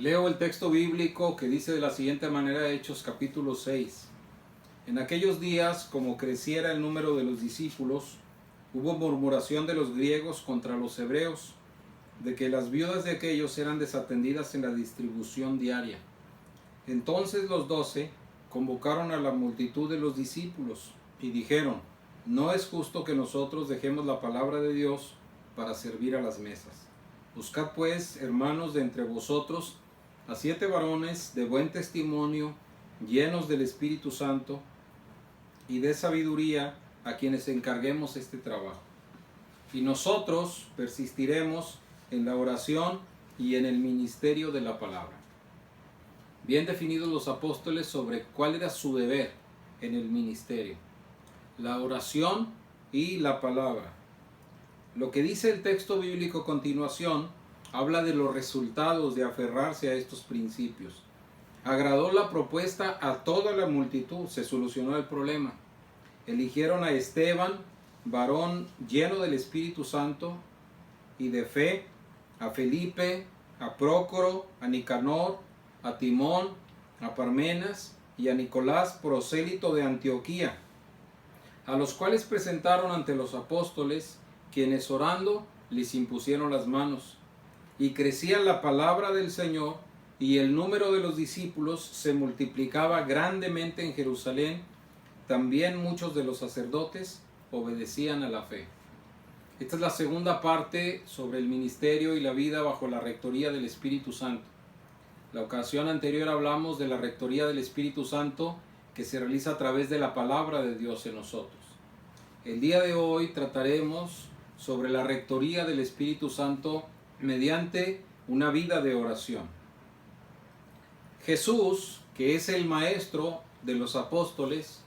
Leo el texto bíblico que dice de la siguiente manera, Hechos capítulo 6. En aquellos días, como creciera el número de los discípulos, hubo murmuración de los griegos contra los hebreos, de que las viudas de aquellos eran desatendidas en la distribución diaria. Entonces los 12 convocaron a la multitud de los discípulos y dijeron: no es justo que nosotros dejemos la palabra de Dios para servir a las mesas. Buscad pues, hermanos, de entre vosotros a 7 varones de buen testimonio, llenos del Espíritu Santo y de sabiduría, a quienes encarguemos este trabajo. Y nosotros persistiremos en la oración y en el ministerio de la palabra. Bien definidos los apóstoles sobre cuál era su deber en el ministerio: la oración y la palabra. Lo que dice el texto bíblico a continuación habla de los resultados de aferrarse a estos principios. Agradó la propuesta a toda la multitud, se solucionó el problema. Eligieron a Esteban, varón lleno del Espíritu Santo y de fe, a Felipe, a Prócoro, a Nicanor, a Timón, a Parmenas y a Nicolás, prosélito de Antioquía, a los cuales presentaron ante los apóstoles, quienes orando les impusieron las manos. Y crecía la palabra del Señor, y el número de los discípulos se multiplicaba grandemente en Jerusalén. También muchos de los sacerdotes obedecían a la fe. Esta es la segunda parte sobre el ministerio y la vida bajo la rectoría del Espíritu Santo. La ocasión anterior hablamos de la rectoría del Espíritu Santo que se realiza a través de la palabra de Dios en nosotros. El día de hoy trataremos sobre la rectoría del Espíritu Santo mediante una vida de oración. Jesús, que es el maestro de los apóstoles,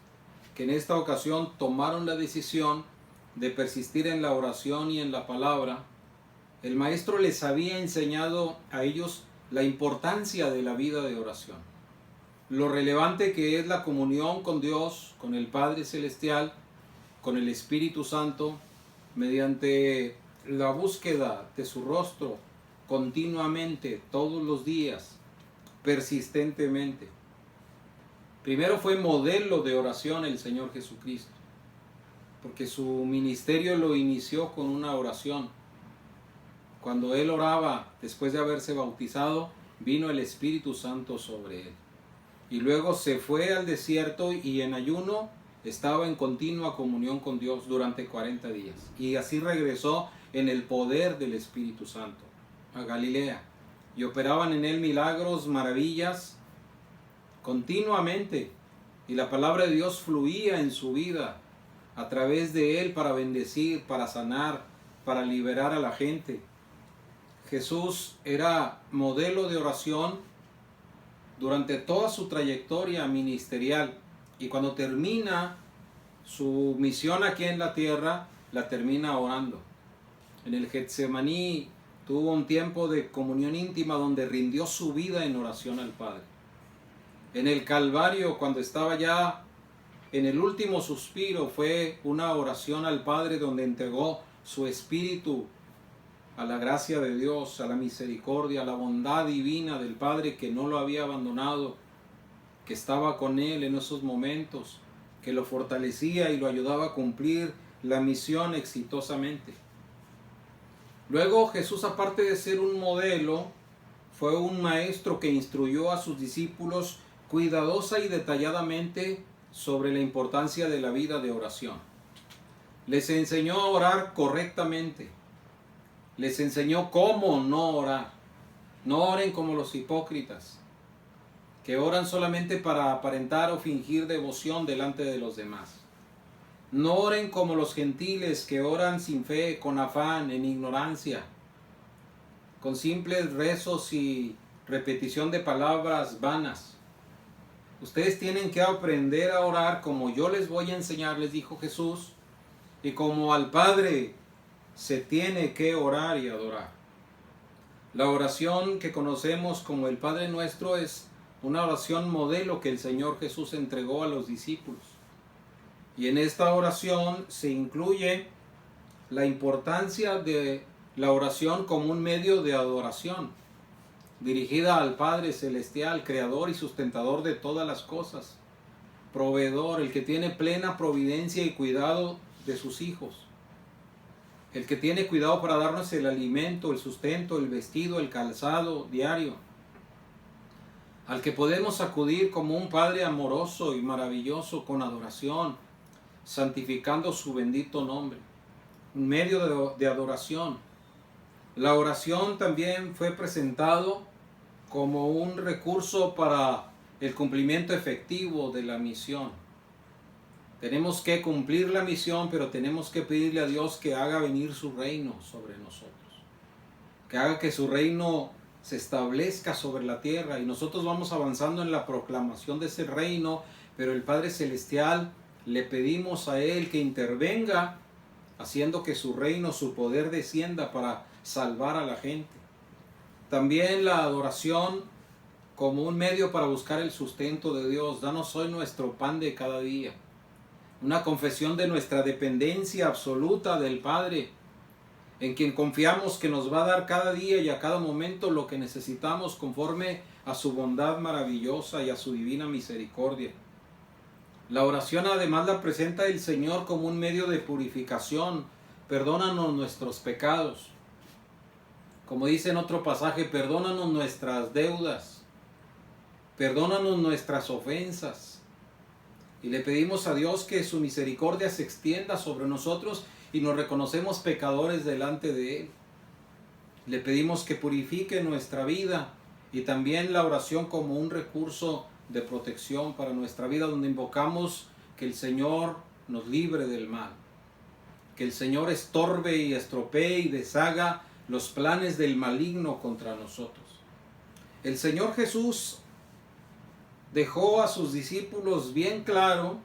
que en esta ocasión tomaron la decisión de persistir en la oración y en la palabra, el maestro les había enseñado a ellos la importancia de la vida de oración, lo relevante que es la comunión con Dios, con el Padre Celestial, con el Espíritu Santo, mediante la búsqueda de su rostro continuamente, todos los días, persistentemente. Primero fue modelo de oración el Señor Jesucristo, porque su ministerio lo inició con una oración. Cuando Él oraba, después de haberse bautizado, vino el Espíritu Santo sobre Él. Y luego se fue al desierto y en ayuno estaba en continua comunión con Dios durante 40 días. Y así regresó en el poder del Espíritu Santo a Galilea. Y operaban en Él milagros, maravillas, continuamente. Y la palabra de Dios fluía en su vida a través de Él para bendecir, para sanar, para liberar a la gente. Jesús era modelo de oración durante toda su trayectoria ministerial, y cuando termina su misión aquí en la tierra, la termina orando. En el Getsemaní tuvo un tiempo de comunión íntima donde rindió su vida en oración al Padre. En el Calvario, cuando estaba ya en el último suspiro, fue una oración al Padre donde entregó su espíritu a la gracia de Dios, a la misericordia, a la bondad divina del Padre, que no lo había abandonado, que estaba con Él en esos momentos, que lo fortalecía y lo ayudaba a cumplir la misión exitosamente. Luego Jesús, aparte de ser un modelo, fue un maestro que instruyó a sus discípulos cuidadosa y detalladamente sobre la importancia de la vida de oración. Les enseñó a orar correctamente. Les enseñó cómo no orar. No oren como los hipócritas, que oran solamente para aparentar o fingir devoción delante de los demás. No oren como los gentiles, que oran sin fe, con afán, en ignorancia, con simples rezos y repetición de palabras vanas. Ustedes tienen que aprender a orar como yo les voy a enseñar, les dijo Jesús, y como al Padre se tiene que orar y adorar. La oración que conocemos como el Padre Nuestro es una oración modelo que el Señor Jesús entregó a los discípulos. Y en esta oración se incluye la importancia de la oración como un medio de adoración. dirigida al Padre Celestial, creador y sustentador de todas las cosas, proveedor, el que tiene plena providencia y cuidado de sus hijos, el que tiene cuidado para darnos el alimento, el sustento, el vestido, el calzado diario, al que podemos acudir como un Padre amoroso y maravilloso con adoración, santificando su bendito nombre, un medio de adoración. La oración también fue presentado como un recurso para el cumplimiento efectivo de la misión. Tenemos que cumplir la misión, pero tenemos que pedirle a Dios que haga venir su reino sobre nosotros, que haga que su reino se establezca sobre la tierra, y nosotros vamos avanzando en la proclamación de ese reino, pero el Padre Celestial, le pedimos a Él que intervenga, haciendo que su reino, su poder descienda para salvar a la gente. También la adoración como un medio para buscar el sustento de Dios. Danos hoy nuestro pan de cada día. Una confesión de nuestra dependencia absoluta del Padre, en quien confiamos que nos va a dar cada día y a cada momento lo que necesitamos conforme a su bondad maravillosa y a su divina misericordia. La oración además la presenta el Señor como un medio de purificación. Perdónanos nuestros pecados. Como dice en otro pasaje, perdónanos nuestras deudas, perdónanos nuestras ofensas. Y le pedimos a Dios que su misericordia se extienda sobre nosotros y nos reconocemos pecadores delante de Él. Le pedimos que purifique nuestra vida, y también la oración como un recurso de protección para nuestra vida, donde invocamos que el Señor nos libre del mal, que el Señor estorbe y estropee y deshaga los planes del maligno contra nosotros. El Señor Jesús dejó a sus discípulos bien claro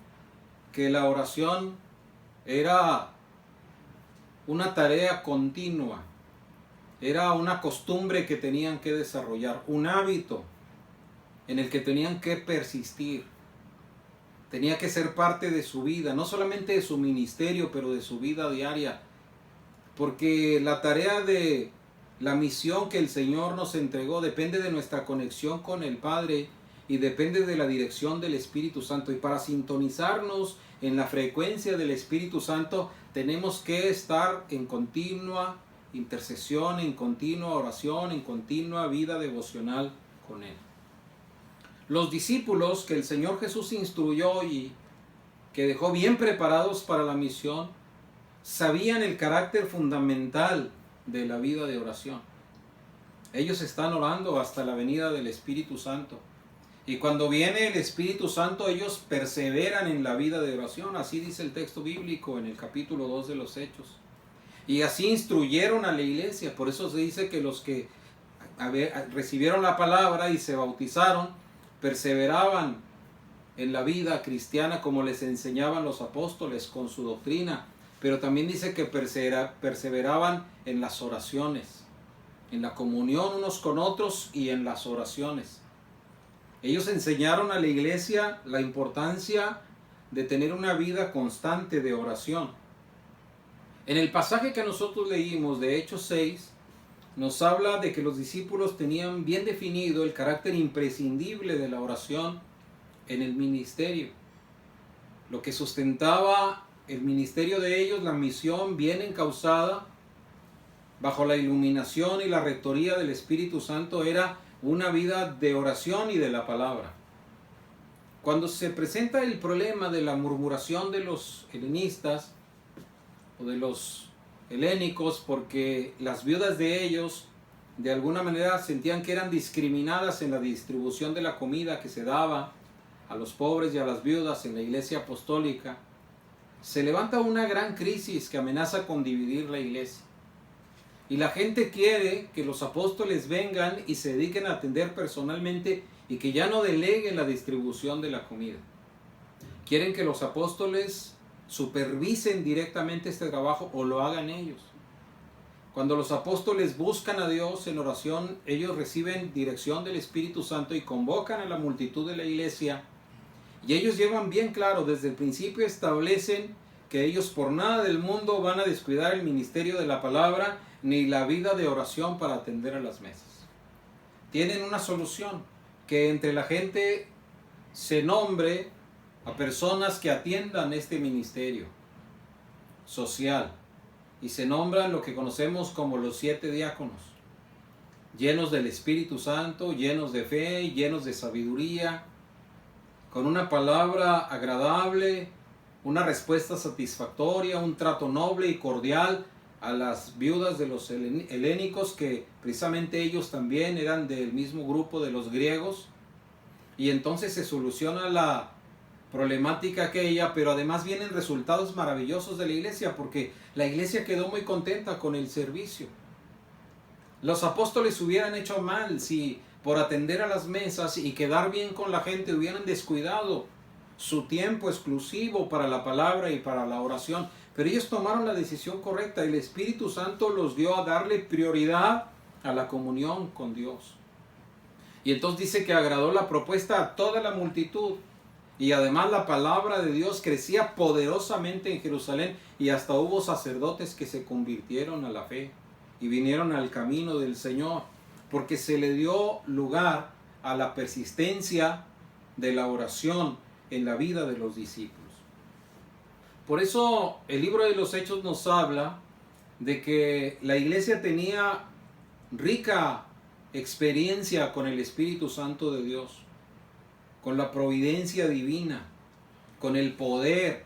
que la oración era una tarea continua, era una costumbre que tenían que desarrollar, un hábito en el que tenían que persistir. Tenía que ser parte de su vida, no solamente de su ministerio, pero de su vida diaria. Porque la tarea de la misión que el Señor nos entregó depende de nuestra conexión con el Padre y depende de la dirección del Espíritu Santo. Y para sintonizarnos en la frecuencia del Espíritu Santo, tenemos que estar en continua intercesión, en continua oración, en continua vida devocional con Él. Los discípulos que el Señor Jesús instruyó y que dejó bien preparados para la misión, sabían el carácter fundamental de la vida de oración. Ellos están orando hasta la venida del Espíritu Santo. Y cuando viene el Espíritu Santo, ellos perseveran en la vida de oración. Así dice el texto bíblico en el capítulo 2 de los Hechos. Y así instruyeron a la iglesia. Por eso se dice que los que recibieron la palabra y se bautizaron, perseveraban en la vida cristiana como les enseñaban los apóstoles con su doctrina. Pero también dice que perseveraban en las oraciones, en la comunión unos con otros y en las oraciones. Ellos enseñaron a la iglesia la importancia de tener una vida constante de oración. En el pasaje que nosotros leímos de Hechos 6, nos habla de que los discípulos tenían bien definido el carácter imprescindible de la oración en el ministerio. Lo que sustentaba el ministerio de ellos, la misión bien encauzada, bajo la iluminación y la rectoría del Espíritu Santo, era una vida de oración y de la palabra. Cuando se presenta el problema de la murmuración de los helenistas o de los helénicos, porque las viudas de ellos de alguna manera sentían que eran discriminadas en la distribución de la comida que se daba a los pobres y a las viudas en la iglesia apostólica, se levanta una gran crisis que amenaza con dividir la iglesia. Y la gente quiere que los apóstoles vengan y se dediquen a atender personalmente y que ya no deleguen la distribución de la comida. Quieren que los apóstoles supervisen directamente este trabajo o lo hagan ellos. Cuando los apóstoles buscan a Dios en oración, ellos reciben dirección del Espíritu Santo y convocan a la multitud de la iglesia. Y ellos llevan bien claro, desde el principio establecen que ellos por nada del mundo van a descuidar el ministerio de la palabra ni la vida de oración para atender a las mesas. tienen una solución, que entre la gente se nombre a personas que atiendan este ministerio social, y se nombran lo que conocemos como los 7 diáconos, llenos del Espíritu Santo, llenos de fe, llenos de sabiduría, con una palabra agradable, una respuesta satisfactoria, un trato noble y cordial a las viudas de los helénicos, que precisamente ellos también eran del mismo grupo de los griegos. Y entonces se soluciona la problemática aquella, pero además vienen resultados maravillosos de la iglesia, porque la iglesia quedó muy contenta con el servicio. Los apóstoles hubieran hecho mal si por atender a las mesas y quedar bien con la gente hubieran descuidado su tiempo exclusivo para la palabra y para la oración. Pero ellos tomaron la decisión correcta. El Espíritu Santo los dio a darle prioridad a la comunión con Dios. Y entonces dice que agradó la propuesta a toda la multitud. Y además la palabra de Dios crecía poderosamente en Jerusalén, y hasta hubo sacerdotes que se convirtieron a la fe y vinieron al camino del Señor, porque se le dio lugar a la persistencia de la oración en la vida de los discípulos. Por eso el libro de los Hechos nos habla de que la iglesia tenía rica experiencia con el Espíritu Santo de Dios, con la providencia divina, con el poder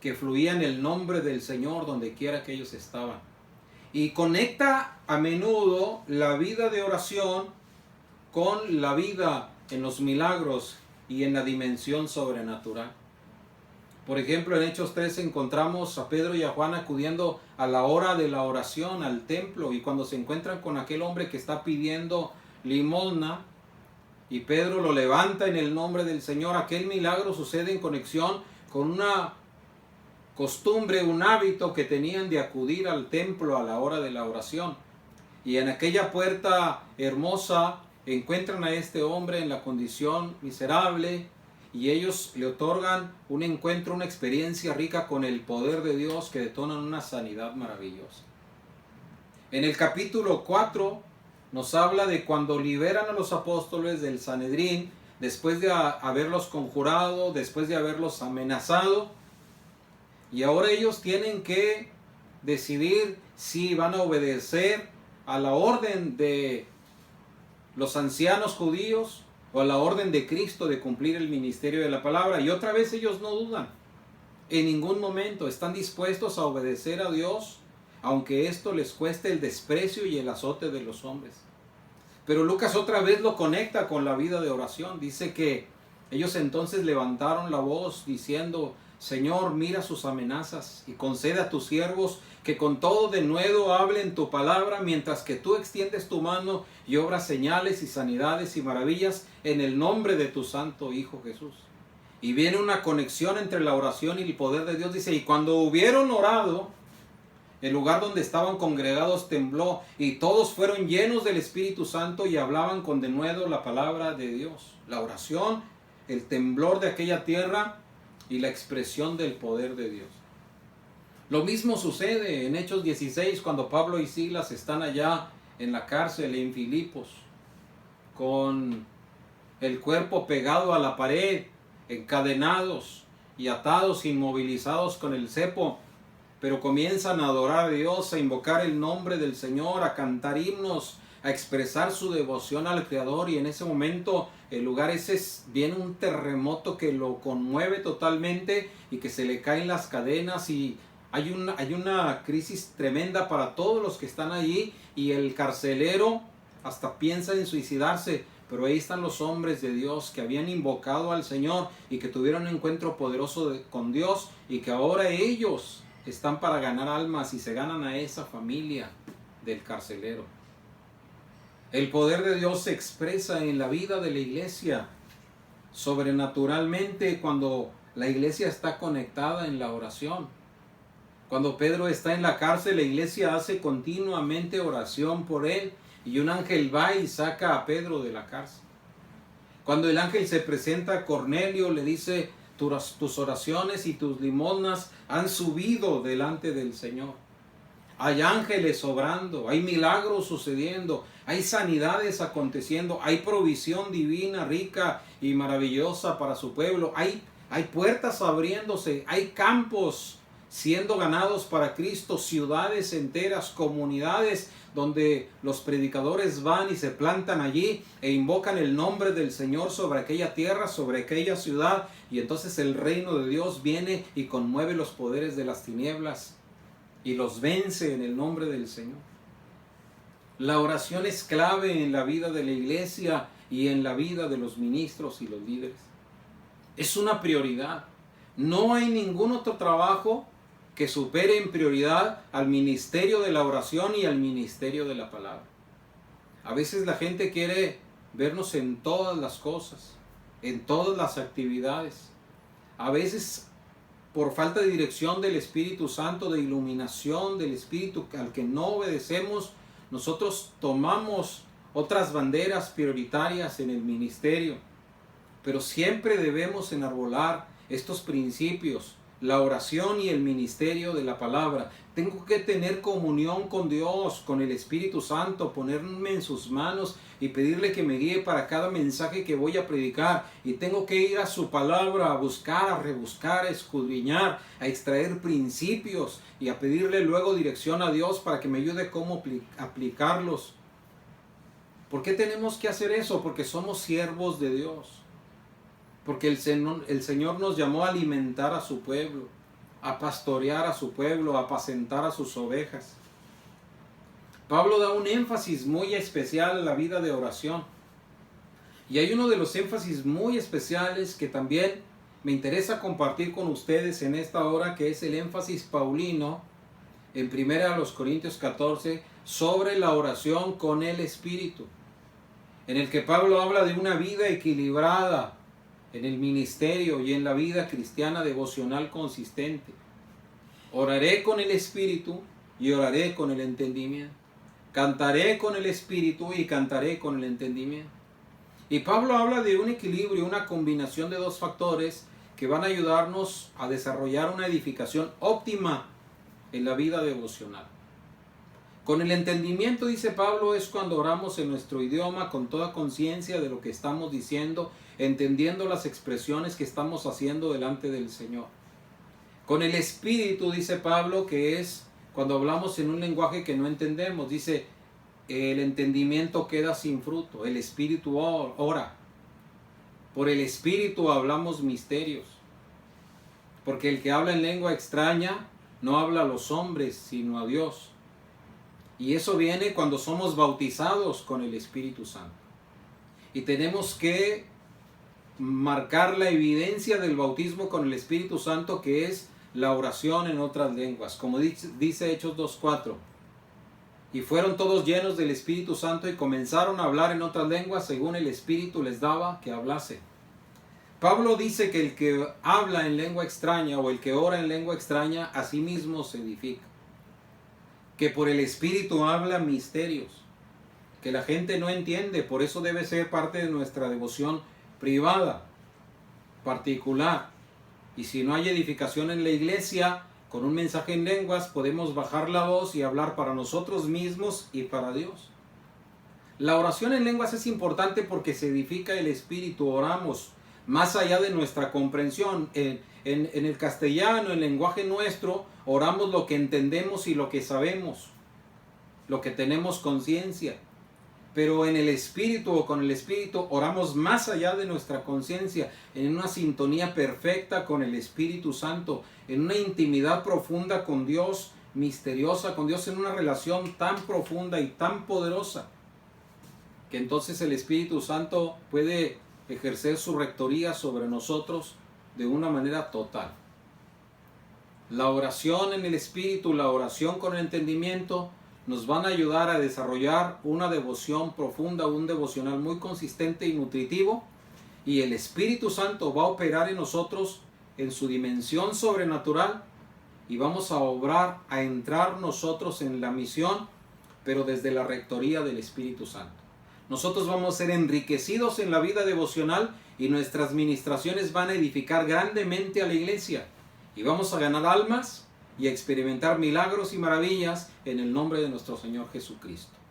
que fluía en el nombre del Señor donde quiera que ellos estaban. Y conecta a menudo la vida de oración con la vida en los milagros y en la dimensión sobrenatural. Por ejemplo, en Hechos 3 encontramos a Pedro y a Juan acudiendo a la hora de la oración al templo, y cuando se encuentran con aquel hombre que está pidiendo limosna, y Pedro lo levanta en el nombre del Señor, aquel milagro sucede en conexión con una costumbre, un hábito que tenían de acudir al templo a la hora de la oración. Y en aquella puerta hermosa encuentran a este hombre en la condición miserable, y ellos le otorgan un encuentro, una experiencia rica con el poder de Dios que detonan una sanidad maravillosa. En el capítulo 4 nos habla de cuando liberan a los apóstoles del Sanedrín, después de haberlos conjurado, después de haberlos amenazado, y ahora ellos tienen que decidir si van a obedecer a la orden de los ancianos judíos o a la orden de Cristo de cumplir el ministerio de la palabra. Y otra vez ellos no dudan, en ningún momento están dispuestos a obedecer a Dios, aunque esto les cueste el desprecio y el azote de los hombres. Pero Lucas otra vez lo conecta con la vida de oración. Dice que ellos entonces levantaron la voz diciendo: Señor, mira sus amenazas y concede a tus siervos que con todo denuedo hablen tu palabra, mientras que tú extiendes tu mano y obras señales y sanidades y maravillas en el nombre de tu santo Hijo Jesús. Y viene una conexión entre la oración y el poder de Dios. Dice: y cuando hubieron orado, el lugar donde estaban congregados tembló, y todos fueron llenos del Espíritu Santo y hablaban con denuedo la palabra de Dios. La oración, el temblor de aquella tierra y la expresión del poder de Dios. Lo mismo sucede en Hechos 16, cuando Pablo y Silas están allá en la cárcel en Filipos, con el cuerpo pegado a la pared, encadenados y atados, inmovilizados con el cepo, pero comienzan a adorar a Dios, a invocar el nombre del Señor, a cantar himnos, a expresar su devoción al Creador. Y en ese momento el lugar ese viene un terremoto que lo conmueve totalmente y que se le caen las cadenas, y hay una crisis tremenda para todos los que están allí, y el carcelero hasta piensa en suicidarse. Pero ahí están los hombres de Dios que habían invocado al Señor y que tuvieron un encuentro poderoso con Dios, y que ahora ellos están para ganar almas y se ganan a esa familia del carcelero. El poder de Dios se expresa en la vida de la iglesia sobrenaturalmente cuando la iglesia está conectada en la oración. Cuando Pedro está en la cárcel, la iglesia hace continuamente oración por él, y un ángel va y saca a Pedro de la cárcel. Cuando el ángel se presenta a Cornelio, le dice: tus oraciones y tus limosnas han subido delante del Señor. hay ángeles obrando, hay milagros sucediendo, hay sanidades aconteciendo, hay provisión divina, rica y maravillosa para su pueblo, hay puertas abriéndose, hay campos siendo ganados para Cristo, ciudades enteras, comunidades donde los predicadores van y se plantan allí e invocan el nombre del Señor sobre aquella tierra, sobre aquella ciudad, y entonces el reino de Dios viene y conmueve los poderes de las tinieblas y los vence en el nombre del Señor. La oración es clave en la vida de la iglesia y en la vida de los ministros y los líderes. Es una prioridad. No hay ningún otro trabajo que supere en prioridad al ministerio de la oración y al ministerio de la palabra. A veces la gente quiere vernos en todas las cosas, en todas las actividades. A veces por falta de dirección del Espíritu Santo, de iluminación del Espíritu al que no obedecemos, nosotros tomamos otras banderas prioritarias en el ministerio. Pero siempre debemos enarbolar estos principios, la oración y el ministerio de la palabra. Tengo que tener comunión con Dios, con el Espíritu Santo, ponerme en sus manos y pedirle que me guíe para cada mensaje que voy a predicar. Y tengo que ir a su palabra, a buscar, a rebuscar, a escudriñar, a extraer principios y a pedirle luego dirección a Dios para que me ayude cómo aplicarlos. ¿Por qué tenemos que hacer eso? Porque somos siervos de Dios. Porque el Señor nos llamó a alimentar a su pueblo, a pastorear a su pueblo, a apacentar a sus ovejas. Pablo da un énfasis muy especial a la vida de oración. Y hay uno de los énfasis muy especiales que también me interesa compartir con ustedes en esta hora, que es el énfasis paulino en 1 Corintios 14 sobre la oración con el Espíritu, en el que Pablo habla de una vida equilibrada en el ministerio y en la vida cristiana devocional consistente. Oraré con el Espíritu y oraré con el entendimiento. Cantaré con el Espíritu y cantaré con el entendimiento. Y Pablo habla de un equilibrio, una combinación de dos factores que van a ayudarnos a desarrollar una edificación óptima en la vida devocional. Con el entendimiento, dice Pablo, es cuando oramos en nuestro idioma con toda conciencia de lo que estamos diciendo, entendiendo las expresiones que estamos haciendo delante del Señor. Con el Espíritu, dice Pablo, que es cuando hablamos en un lenguaje que no entendemos. Dice, el entendimiento queda sin fruto, el Espíritu ora. Por el Espíritu hablamos misterios. Porque el que habla en lengua extraña no habla a los hombres, sino a Dios. Y eso viene cuando somos bautizados con el Espíritu Santo. Y tenemos que marcar la evidencia del bautismo con el Espíritu Santo, que es la oración en otras lenguas. Como dice Hechos 2:4. Y fueron todos llenos del Espíritu Santo y comenzaron a hablar en otras lenguas según el Espíritu les daba que hablase. Pablo dice que el que habla en lengua extraña o el que ora en lengua extraña a sí mismo se edifica. Que por el Espíritu habla misterios que la gente no entiende. Por eso debe ser parte de nuestra devoción privada, particular. Y si no hay edificación en la iglesia, con un mensaje en lenguas podemos bajar la voz y hablar para nosotros mismos y para Dios. La oración en lenguas es importante porque se edifica el espíritu. Oramos más allá de nuestra comprensión. En el castellano, el lenguaje nuestro, oramos lo que entendemos y lo que sabemos, lo que tenemos conciencia. Pero en el Espíritu o con el Espíritu oramos más allá de nuestra conciencia, en una sintonía perfecta con el Espíritu Santo, en una intimidad profunda con Dios, misteriosa con Dios, en una relación tan profunda y tan poderosa, que entonces el Espíritu Santo puede ejercer su rectoría sobre nosotros de una manera total. La oración en el Espíritu, la oración con el entendimiento, nos van a ayudar a desarrollar una devoción profunda, un devocional muy consistente y nutritivo, y el Espíritu Santo va a operar en nosotros en su dimensión sobrenatural y vamos a obrar, a entrar nosotros en la misión, pero desde la rectoría del Espíritu Santo. Nosotros vamos a ser enriquecidos en la vida devocional y nuestras ministraciones van a edificar grandemente a la iglesia y vamos a ganar almas y experimentar milagros y maravillas en el nombre de nuestro Señor Jesucristo.